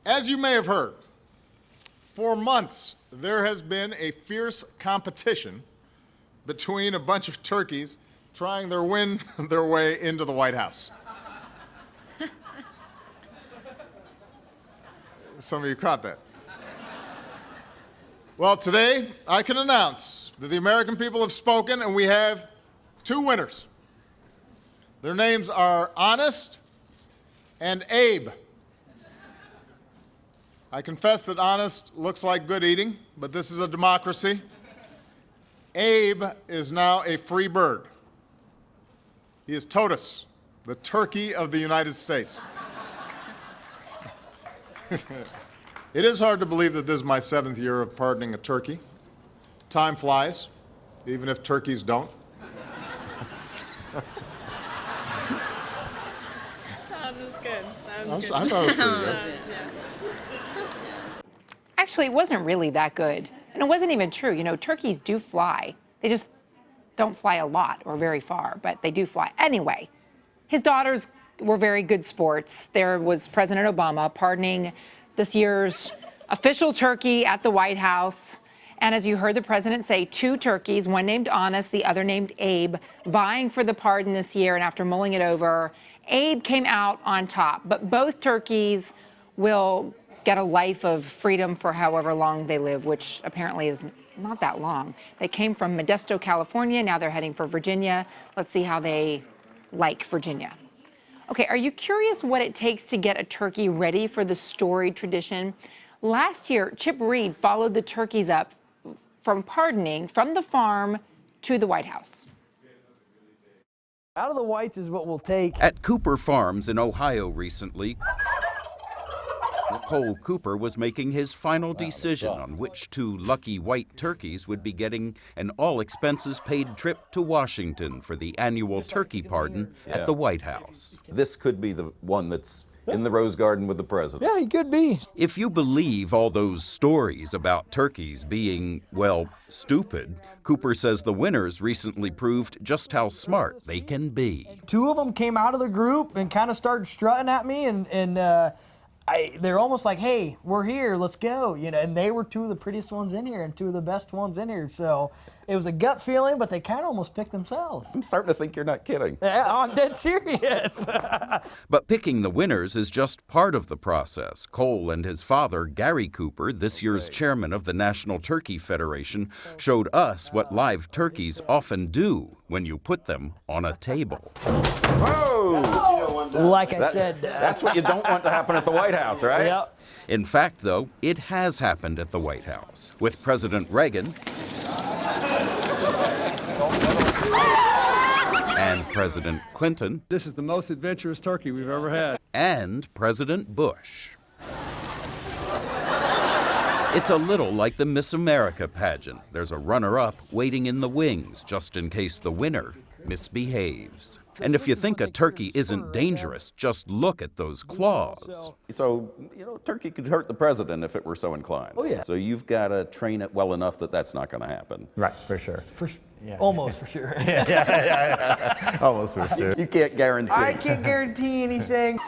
As you may have heard, for months there has been a fierce competition between a bunch of turkeys trying their way into the White House. Some of you caught that. Well, today I can announce that the American people have spoken and we have two winners. Their names are Honest and Abe. I confess that Honest looks like good eating, but this is a democracy. Abe is now a free bird. He is Totus, the turkey of the United States. It is hard to believe that this is my 7th year of pardoning a turkey. Time flies, even if turkeys don't. That was good. That was good. I thought it was pretty good. Actually, it wasn't really that good. And it wasn't even true. You know, turkeys do fly. They just don't fly a lot or very far, but they do fly. Anyway, his daughters were very good sports. There was President Obama pardoning this year's official turkey at the White House. And as you heard the president say, 2 turkeys, one named Honest, the other named Abe, vying for the pardon this year. And after mulling it over, Abe came out on top. But both turkeys will get a life of freedom for however long they live, which apparently is not that long. They came from Modesto, California. Now they're heading for Virginia. Let's see how they like Virginia. Okay, are you curious what it takes to get a turkey ready for the storied tradition? Last year, Chip Reid followed the turkeys up from pardoning from the farm to the White House. Out of the whites is what we'll take. At Cooper Farms in Ohio recently, Cole Cooper was making his final decision on which 2 lucky white turkeys would be getting an all-expenses-paid trip to Washington for the annual turkey pardon at the White House. This could be the one that's in the Rose Garden with the president. Yeah, he could be. If you believe all those stories about turkeys being, well, stupid, Cooper says the winners recently proved just how smart they can be. 2 of them came out of the group and kind of started strutting at me, and they're almost like, hey, we're here, let's go. You know, and they were 2 of the prettiest ones in here and 2 of the best ones in here. So it was a gut feeling, but they kind of almost picked themselves. I'm starting to think you're not kidding. Yeah, I'm dead serious. But picking the winners is just part of the process. Cole and his father, Gary Cooper, this year's chairman of the National Turkey Federation, showed us what live turkeys often do when you put them on a table. Whoa! Like I said. That's what you don't want to happen at the White House, right? Yep. In fact, though, it has happened at the White House, with President Reagan and President Clinton. This is the most adventurous turkey we've ever had. And President Bush. It's a little like the Miss America pageant. There's a runner-up waiting in the wings just in case the winner misbehaves. And if you think a turkey isn't dangerous, just look at those claws. So, you know, turkey could hurt the president if it were so inclined. Oh, yeah. So you've got to train it well enough that that's not going to happen. Right, for sure. Almost for sure. Almost for sure. You can't guarantee. I can't guarantee anything.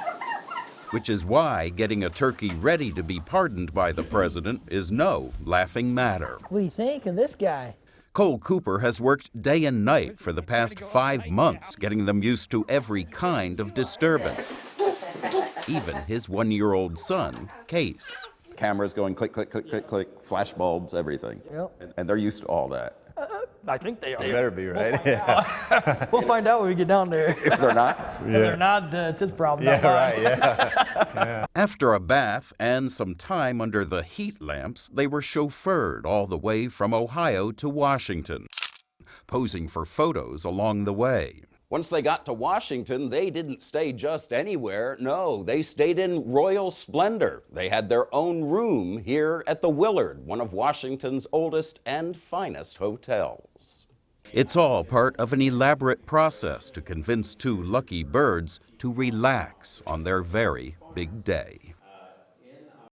Which is why getting a turkey ready to be pardoned by the president is no laughing matter. What do you think of this guy? Cole Cooper has worked day and night for the past 5 months, getting them used to every kind of disturbance. Even his 1-year-old son, Case. Cameras going click, click, click, click, click, flash bulbs, everything. Yep. And they're used to all that. I think they are. They better be, right? We'll find out when we get down there. If they're not, If they're not, it's his problem. Yeah, not mine. right, yeah. After a bath and some time under the heat lamps, they were chauffeured all the way from Ohio to Washington, posing for photos along the way. once they got to Washington, they didn't stay just anywhere. No, they stayed in royal splendor. They had their own room here at the Willard, one of Washington's oldest and finest hotels. It's all part of an elaborate process to convince two lucky birds to relax on their very big day.